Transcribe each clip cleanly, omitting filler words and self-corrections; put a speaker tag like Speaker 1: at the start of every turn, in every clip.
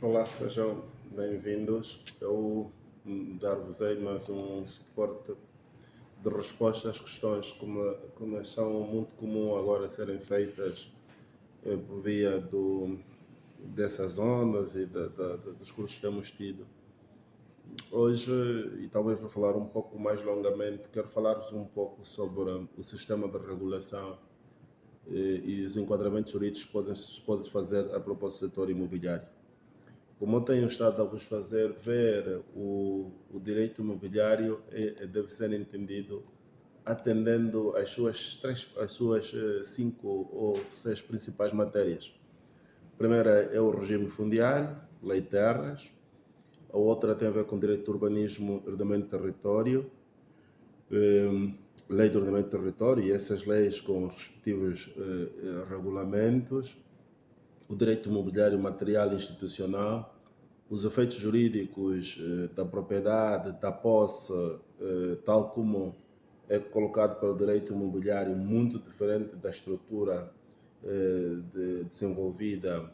Speaker 1: Olá, sejam bem-vindos. Eu dar-vos-ei mais um suporte de resposta às questões como são muito comum agora serem feitas por via dessas ondas e dos cursos que temos tido. Hoje, e talvez vou falar um pouco mais longamente, quero falar-vos um pouco sobre o sistema de regulação e os enquadramentos jurídicos que podem fazer a propósito do setor imobiliário. Como eu tenho estado a vos fazer ver, o direito imobiliário deve ser entendido atendendo as suas cinco ou seis principais matérias. A primeira é o regime fundiário, lei de terras. A outra tem a ver com direito de urbanismo e ordenamento de território, lei de ordenamento de território e essas leis com os respectivos regulamentos. O direito imobiliário material e institucional, os efeitos jurídicos da propriedade, da posse, tal como é colocado pelo direito imobiliário, muito diferente da estrutura desenvolvida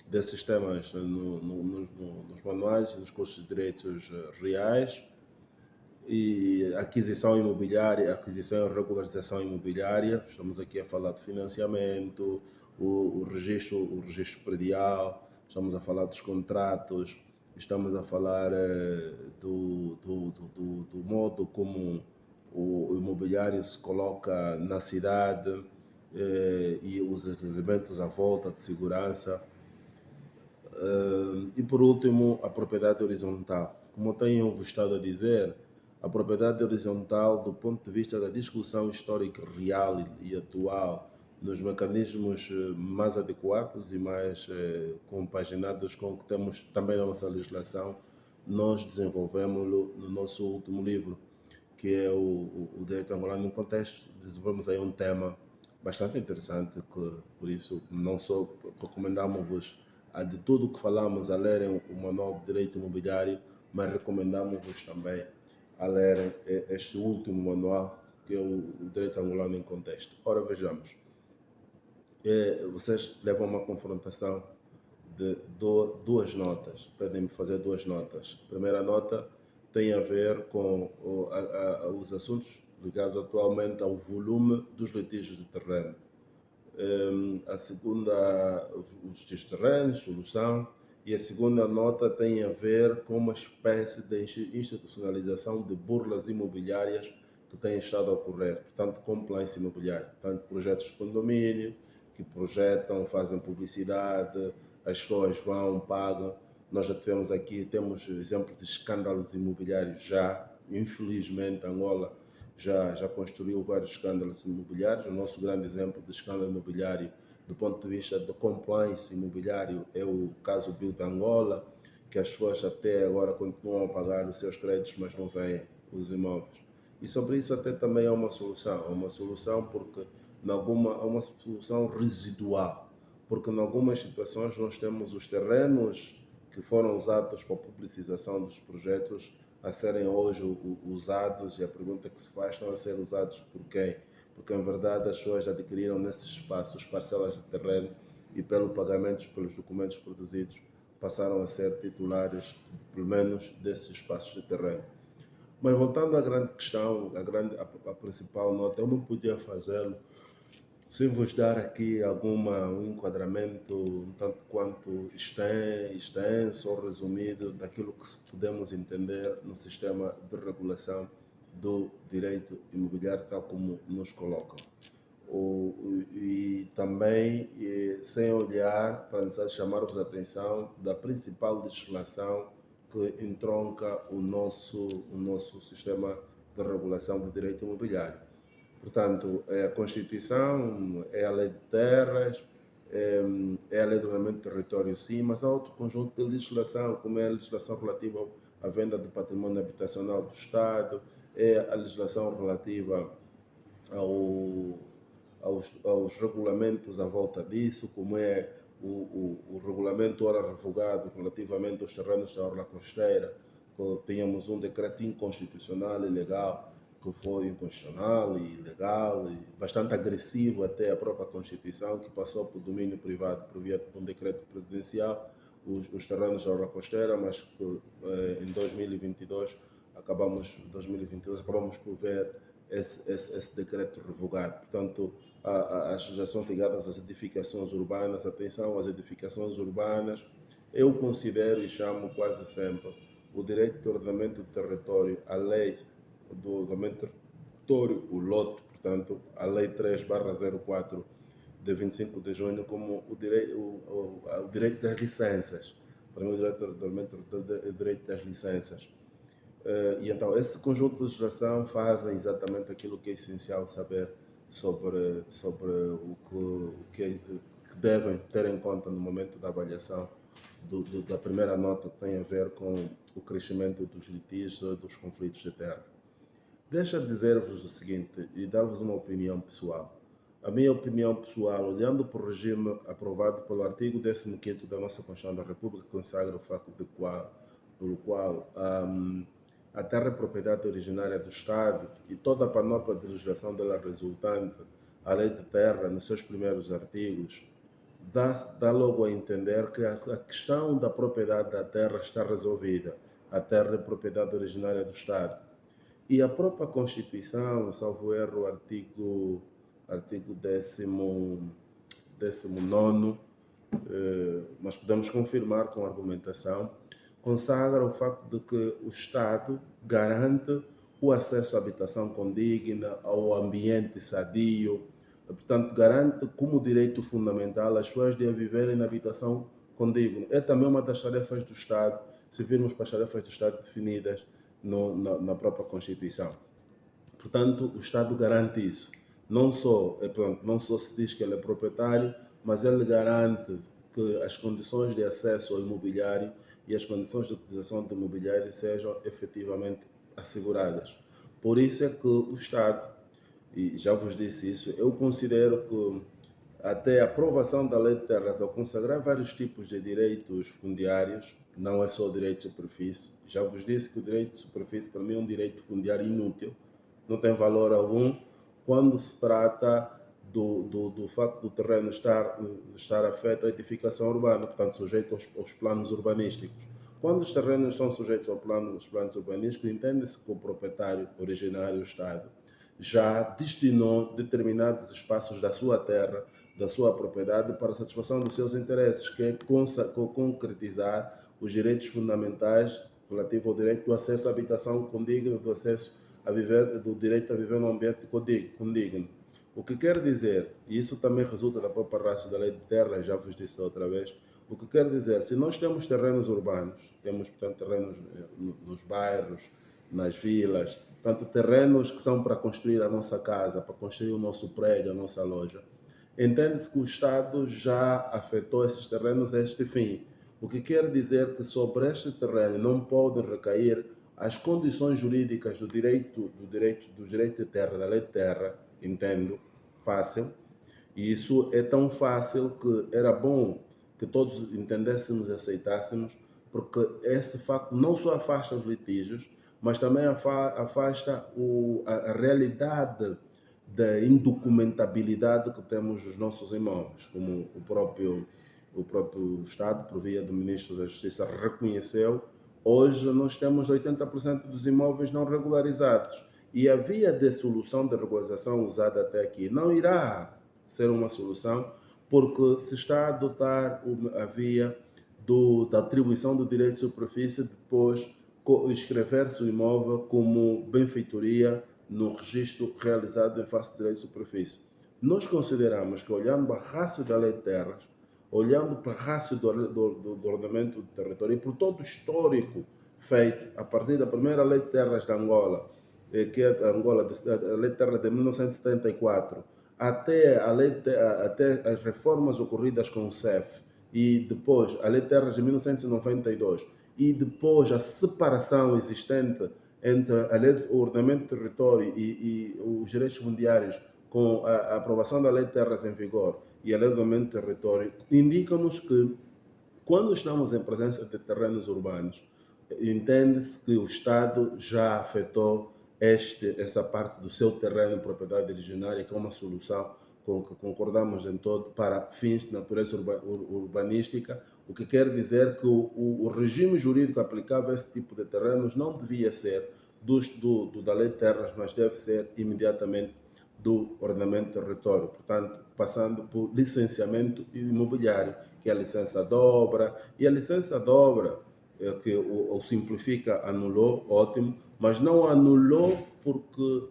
Speaker 1: desses temas nos manuais e nos cursos de direitos reais, e aquisição imobiliária, aquisição e regularização imobiliária. Estamos aqui a falar de financiamento, o registro predial, estamos a falar dos contratos, estamos a falar do modo como o imobiliário se coloca na cidade e os elementos à volta de segurança. E por último, a propriedade horizontal. Como eu tenho estado a dizer, a propriedade horizontal, do ponto de vista da discussão histórica real e atual, nos mecanismos mais adequados e mais compaginados com o que temos também na nossa legislação, nós desenvolvemos-lo no nosso último livro, que é o Direito Angolano no Contexto. Desenvolvemos aí um tema bastante interessante, que por isso não só recomendamos-vos de tudo o que falamos a lerem o Manual de Direito Imobiliário, mas recomendamos-vos também a lerem este último manual, que é o Direito Angolano em Contexto. Ora, vejamos. Vocês levam uma confrontação de duas notas, pedem-me fazer duas notas. A primeira nota tem a ver com os assuntos ligados atualmente ao volume dos litígios de terreno. A segunda, os litígios de terreno, solução, e a segunda nota tem a ver com uma espécie de institucionalização de burlas imobiliárias que têm estado a ocorrer, portanto, compliance imobiliário, portanto, projetos de condomínio que projetam, fazem publicidade, as pessoas vão, pagam. Nós já tivemos aqui, temos exemplos de escândalos imobiliários já, infelizmente, Angola já construiu vários escândalos imobiliários. O nosso grande exemplo de escândalo imobiliário, do ponto de vista de compliance imobiliário, é o caso Build Angola, que as pessoas até agora continuam a pagar os seus créditos, mas não veem os imóveis. E sobre isso até também há uma solução porque há uma solução residual, porque em algumas situações nós temos os terrenos que foram usados para a publicização dos projetos a serem hoje usados, e a pergunta que se faz, estão a ser usados por quem? Porque em verdade as pessoas adquiriram nesses espaços parcelas de terreno e pelo pagamento pelos documentos produzidos passaram a ser titulares, pelo menos, desses espaços de terreno. Mas voltando à grande questão, a principal nota, eu não podia fazê-lo sem vos dar aqui um enquadramento um tanto quanto extenso ou resumido daquilo que podemos entender no sistema de regulação do direito imobiliário, tal como nos colocam. E também, sem olhar, para chamar-vos a atenção da principal legislação que entronca o nosso sistema de regulação do direito imobiliário. Portanto, é a Constituição, é a Lei de Terras, é a Lei do Ordenamento do Território, sim, mas há outro conjunto de legislação, como é a legislação relativa à venda do patrimônio habitacional do Estado, é a legislação relativa ao, aos regulamentos à volta disso, como é o regulamento ora revogado relativamente aos terrenos da orla costeira, que tínhamos um decreto inconstitucional e ilegal, que foi inconstitucional e ilegal e bastante agressivo até a própria Constituição, que passou para o domínio privado por via de um decreto presidencial. os terrenos da Orla Costeira, mas que em 2022 acabamos por ver esse decreto revogado. Portanto, as legislações ligadas às edificações urbanas, atenção às edificações urbanas, eu considero e chamo quase sempre o direito de ordenamento do território, a lei do ordenamento do território, o LOT, portanto, a lei 3/04 de 25 de junho, como o direito das licenças. Para mim, o direito das licenças. E então, esse conjunto de legislação fazem exatamente aquilo que é essencial saber sobre que devem ter em conta no momento da avaliação da primeira nota, que tem a ver com o crescimento dos litígios, dos conflitos de terra. Deixa dizer-vos o seguinte e dar-vos uma opinião pessoal. A minha opinião pessoal, olhando para o regime aprovado pelo artigo 15º da nossa Constituição da República, que consagra o facto pelo qual a terra é propriedade originária do Estado e toda a panóplia de legislação dela resultante, a lei de terra, nos seus primeiros artigos, dá logo a entender que a questão da propriedade da terra está resolvida. A terra é propriedade originária do Estado. E a própria Constituição, salvo erro, artigo 19, mas podemos confirmar com argumentação, consagra o facto de que o Estado garante o acesso à habitação condigna, ao ambiente sadio, portanto, garante como direito fundamental as pessoas de viverem na habitação condigna. É também uma das tarefas do Estado, se virmos para as tarefas do Estado definidas na própria Constituição. Portanto, o Estado garante isso. Não só se diz que ele é proprietário, mas ele garante que as condições de acesso ao imobiliário e as condições de utilização do imobiliário sejam efetivamente asseguradas. Por isso é que o Estado, e já vos disse isso, eu considero que até a aprovação da lei de terras, ao consagrar vários tipos de direitos fundiários, não é só o direito de superfície. Já vos disse que o direito de superfície para mim é um direito fundiário inútil, não tem valor algum quando se trata do facto do terreno estar afeto à edificação urbana, portanto sujeito aos planos urbanísticos. Quando os terrenos estão sujeitos aos planos urbanísticos, entende-se que o proprietário originário, o Estado, já destinou determinados espaços da sua terra, da sua propriedade, para a satisfação dos seus interesses, que é concretizar os direitos fundamentais relativos ao direito do acesso à habitação condigna, do direito a viver num ambiente condigno. O que quer dizer, e isso também resulta da própria ratio da lei de terra, já vos disse outra vez, o que quer dizer, se nós temos terrenos urbanos, temos, portanto, terrenos nos bairros, nas vilas, portanto, terrenos que são para construir a nossa casa, para construir o nosso prédio, a nossa loja, entende-se que o Estado já afetou esses terrenos a este fim. O que quer dizer que sobre este terreno não podem recair as condições jurídicas do direito de terra, da lei de terra, entendo, fácil. E isso é tão fácil que era bom que todos entendêssemos e aceitássemos, porque esse facto não só afasta os litígios, mas também afasta a realidade da indocumentabilidade que temos dos nossos imóveis, como o próprio Estado, por via do Ministro da Justiça, reconheceu. Hoje nós temos 80% dos imóveis não regularizados e a via de solução de regularização usada até aqui não irá ser uma solução, porque se está a adotar a via da atribuição do direito de superfície, depois inscrever-se o imóvel como benfeitoria no registro realizado em face do direito de superfície. Nós consideramos que, olhando para a ratio da lei de terras, olhando para a ratio do ordenamento do território e por todo o histórico feito a partir da primeira lei de terras de Angola, que é a lei de terras de 1974, até as reformas ocorridas com o CEF e depois a lei de terras de 1992 e depois a separação existente entre o ordenamento do território e os direitos fundiários com a aprovação da lei de terras em vigor e a lei do ordenamento do território, indicam-nos que quando estamos em presença de terrenos urbanos, entende-se que o Estado já afetou essa parte do seu terreno em propriedade originária, que é uma solução com que concordamos em todo para fins de natureza urbanística, o que quer dizer que o regime jurídico aplicável a esse tipo de terrenos não devia ser da lei de terras, mas deve ser imediatamente do ordenamento do território, portanto, passando por licenciamento imobiliário, que é a licença de obra, e a licença de obra, que o Simplifica anulou, ótimo, mas não anulou porque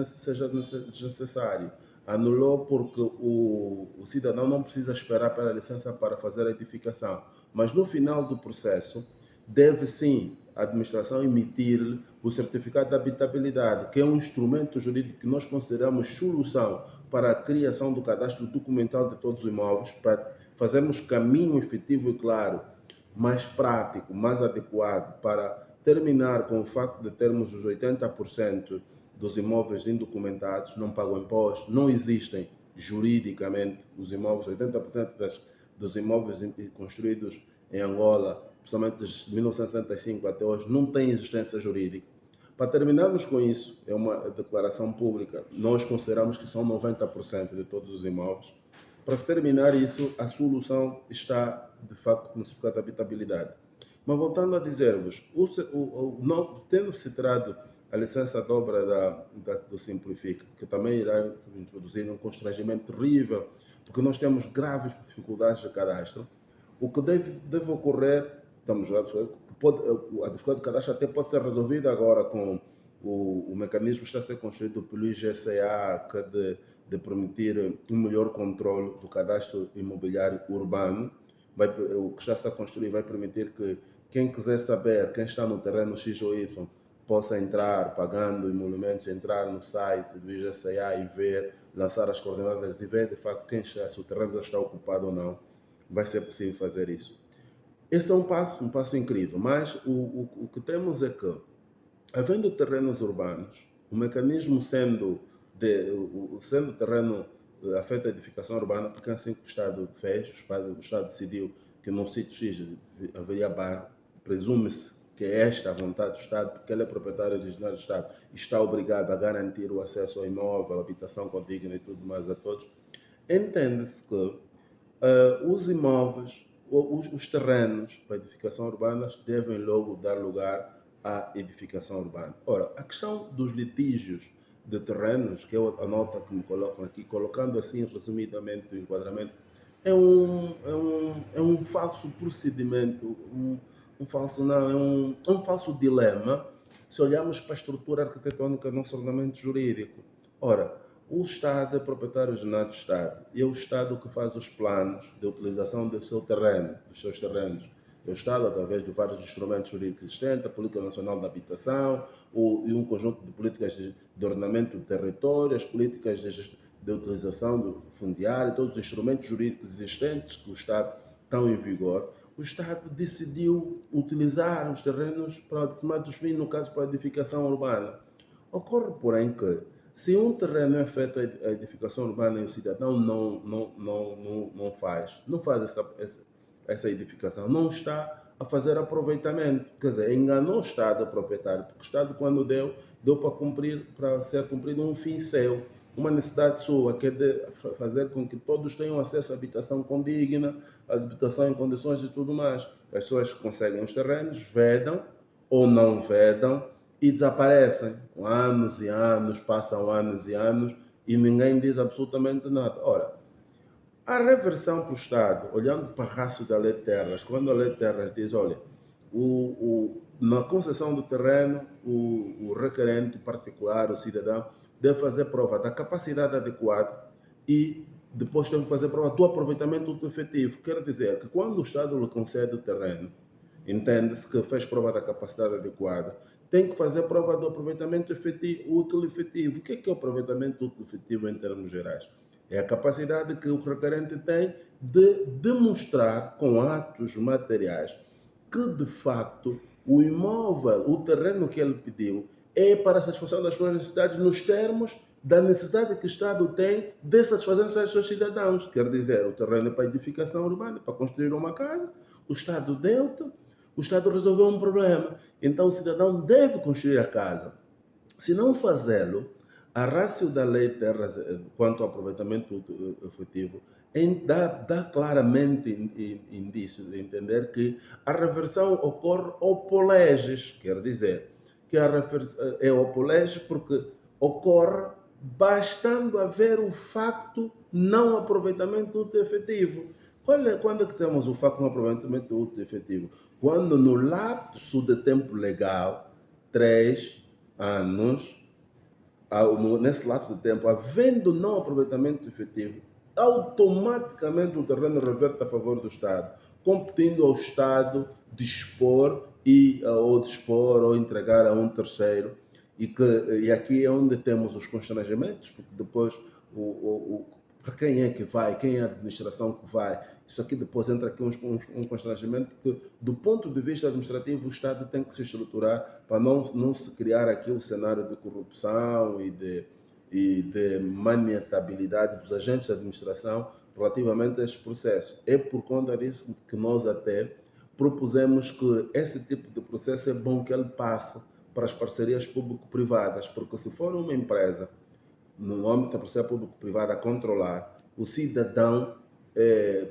Speaker 1: seja desnecessário. Anulou porque o cidadão não precisa esperar pela licença para fazer a edificação. Mas no final do processo, deve sim a administração emitir o certificado de habitabilidade, que é um instrumento jurídico que nós consideramos solução para a criação do cadastro documental de todos os imóveis, para fazermos caminho efetivo e claro, mais prático, mais adequado, para terminar com o facto de termos os 80% dos imóveis indocumentados, não pagam impostos, não existem juridicamente os imóveis, 80% dos imóveis construídos em Angola, principalmente desde 1965 até hoje, não têm existência jurídica. Para terminarmos com isso, é uma declaração pública, nós consideramos que são 90% de todos os imóveis. Para se terminar isso, a solução está, de facto, no certificado de habitabilidade. Mas voltando a dizer-vos, tendo-se tirado a licença de obra do Simplifica, que também irá introduzir um constrangimento terrível, porque nós temos graves dificuldades de cadastro, o que deve ocorrer, a dificuldade de cadastro até pode ser resolvida agora com o mecanismo que está a ser construído pelo IGCA, que é de permitir um melhor controle do cadastro imobiliário urbano. O que está a ser construído vai permitir que quem quiser saber quem está no terreno X ou Y possa entrar pagando emolumentos, entrar no site do IGCA e ver, lançar as coordenadas e ver de facto quem está, se o terreno já está ocupado ou não. Vai ser possível fazer isso. Esse é um passo incrível, mas o que temos é que, havendo terrenos urbanos, o mecanismo sendo terreno afeta a edificação urbana, porque assim que o Estado fez, o Estado decidiu que no sítio X haveria bar, presume-se que é esta a vontade do Estado, porque ele é proprietário originário do Estado, está obrigado a garantir o acesso ao imóvel, a habitação condigna e tudo mais a todos. Entende-se que os imóveis, os terrenos para edificação urbana devem logo dar lugar à edificação urbana. Ora, a questão dos litígios de terrenos, que é a nota que me colocam aqui, colocando assim resumidamente o enquadramento, é um falso procedimento, é um falso dilema, se olharmos para a estrutura arquitetônica do nosso ordenamento jurídico. Ora, o Estado é proprietário originário do Estado e é o Estado que faz os planos de utilização do seu terreno, dos seus terrenos. É o Estado, através de vários instrumentos jurídicos existentes, a Política Nacional da Habitação, e um conjunto de políticas de ordenamento do território, as políticas de utilização do fundiário, todos os instrumentos jurídicos existentes que o Estado estão em vigor. O Estado decidiu utilizar os terrenos para determinados fins, no caso para a edificação urbana. Ocorre, porém, que se um terreno é feito a edificação urbana e o cidadão não faz essa edificação, não está a fazer aproveitamento. Quer dizer, enganou o Estado proprietário, porque o Estado, quando deu para ser cumprido um fim seu, uma necessidade sua, que é de fazer com que todos tenham acesso à habitação condigna, à habitação em condições e tudo mais. As pessoas conseguem os terrenos, vedam ou não vedam, e desaparecem. Anos e anos, passam anos e anos e ninguém diz absolutamente nada. Ora, a reversão para o Estado, olhando para a rácio da lei de terras, quando a lei de terras diz, olha, na concessão do terreno, o requerente particular, o cidadão, deve fazer prova da capacidade adequada e depois tem que fazer prova do aproveitamento efetivo. Quer dizer que quando o Estado lhe concede o terreno, entende-se que fez prova da capacidade adequada, tem que fazer prova do aproveitamento útil e efetivo. O que é o aproveitamento útil e efetivo em termos gerais? É a capacidade que o requerente tem de demonstrar com atos materiais que, de facto, o imóvel, o terreno que ele pediu, é para a satisfação das suas necessidades nos termos da necessidade que o Estado tem de satisfazer as seus cidadãos. Quer dizer, o terreno é para edificação urbana, para construir uma casa, o Estado deu-te, o Estado resolveu um problema. Então o cidadão deve construir a casa. Se não fazê-lo, a ratio da lei de terras quanto ao aproveitamento efetivo dá claramente indício de entender que a reversão ocorre opolegis, quer dizer, que a reversão é opolegis porque ocorre bastando haver o facto não aproveitamento útil efetivo. Quando é que temos o facto não aproveitamento útil efetivo? Quando no lapso de tempo legal, 3 anos, nesse lapso de tempo, havendo não aproveitamento efetivo, automaticamente o terreno reverte a favor do Estado, competindo ao Estado dispor ou entregar a um terceiro. E aqui é onde temos os constrangimentos, porque depois para quem é que vai, quem é a administração que vai, isso aqui depois entra aqui um constrangimento que, do ponto de vista administrativo, o Estado tem que se estruturar para não se criar aqui o cenário de corrupção e de maniatabilidade dos agentes de administração relativamente a este processo. É por conta disso que nós até propusemos que esse tipo de processo é bom que ele passe para as parcerias público-privadas, porque se for uma empresa no âmbito da parceria público-privada a controlar, o cidadão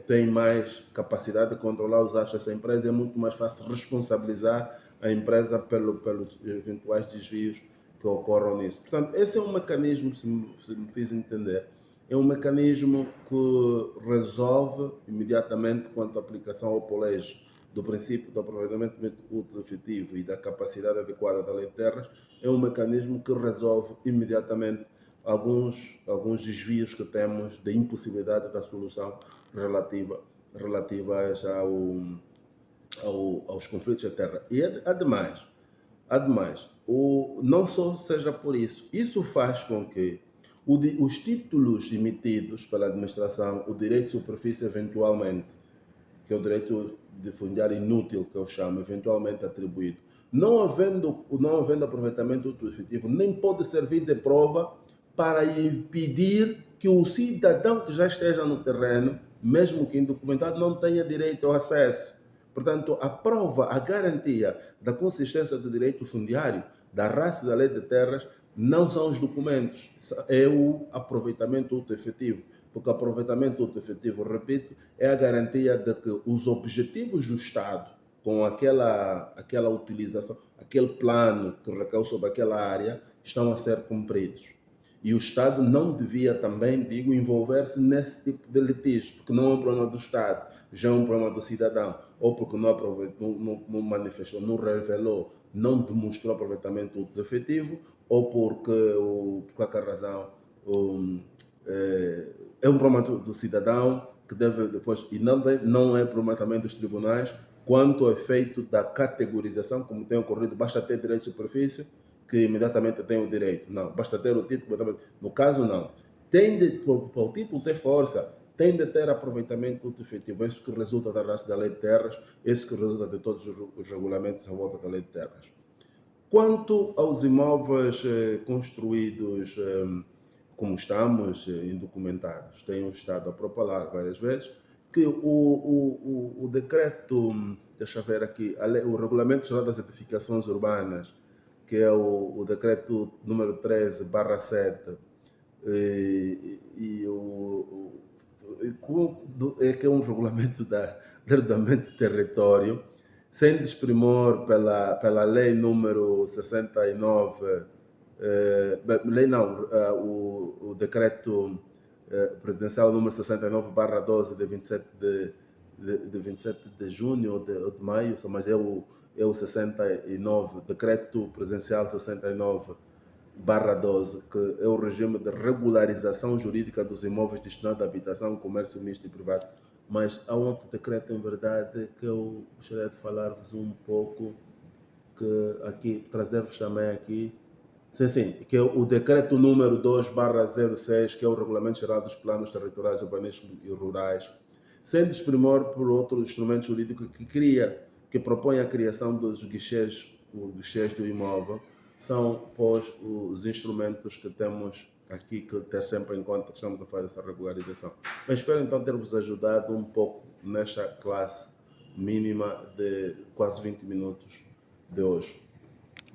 Speaker 1: tem mais capacidade de controlar os atos dessa empresa, é muito mais fácil responsabilizar a empresa pelos eventuais desvios que ocorram nisso. Portanto, esse é um mecanismo, se me fiz entender, é um mecanismo que resolve imediatamente quanto à aplicação ao colégio do princípio do aproveitamento útil efetivo e da capacidade adequada da lei de terras, é um mecanismo que resolve imediatamente alguns desvios que temos de impossibilidade da solução relativas aos conflitos de terra. E ademais, não só seja por isso, isso faz com que os títulos emitidos pela administração, o direito de superfície eventualmente, que é o direito de fundiário inútil, que eu chamo, eventualmente atribuído, não havendo aproveitamento útil efetivo, nem pode servir de prova para impedir que o cidadão que já esteja no terreno, mesmo que indocumentado, não tenha direito ao acesso. Portanto, a prova, a garantia da consistência do direito fundiário, da ratio da lei de terras, não são os documentos, é o aproveitamento útil efetivo. Porque o aproveitamento útil efetivo, repito, é a garantia de que os objetivos do Estado, com aquela utilização, aquele plano que recaiu sobre aquela área, estão a ser cumpridos. E o Estado não devia também, envolver-se nesse tipo de litígio, porque não é um problema do Estado, já é um problema do cidadão, ou porque não manifestou, não revelou, não demonstrou aproveitamento útil efetivo, ou porque, por qualquer razão, é um problema do cidadão que deve depois, e não é problema também dos tribunais, quanto ao efeito da categorização, como tem ocorrido, basta ter direito de superfície, que imediatamente tem o direito. Não, basta ter o título. No caso, não. Para o título ter força, tem de ter aproveitamento útil efetivo. Isso que resulta da ratio da lei de terras, isso que resulta de todos os regulamentos à volta da lei de terras. Quanto aos imóveis construídos como estamos indocumentados, tenho estado a propalar várias vezes que o decreto, deixa eu ver aqui, o Regulamento Geral das Edificações Urbanas, que é o decreto número 13/7, que é um regulamento de ordenamento do território, sem desprimor pela lei número 69, o decreto presidencial número 69/12 de 27 de junho ou de maio, mas é o 69, decreto presidencial 69/12, que é o regime de regularização jurídica dos imóveis destinados à habitação, comércio misto e privado. Mas há um outro decreto, em verdade, que eu gostaria de falar-vos um pouco, que aqui, trazer-vos também aqui, sim, que é o decreto número 2/06, que é o Regulamento Geral dos Planos Territoriais Urbanísticos e Rurais, sem desprimor por outro instrumento jurídico que propõe a criação dos guichês do imóvel. São, pois, os instrumentos que temos aqui que ter sempre em conta que estamos a fazer essa regularização. Mas espero então ter-vos ajudado um pouco nesta classe mínima de quase 20 minutos de hoje.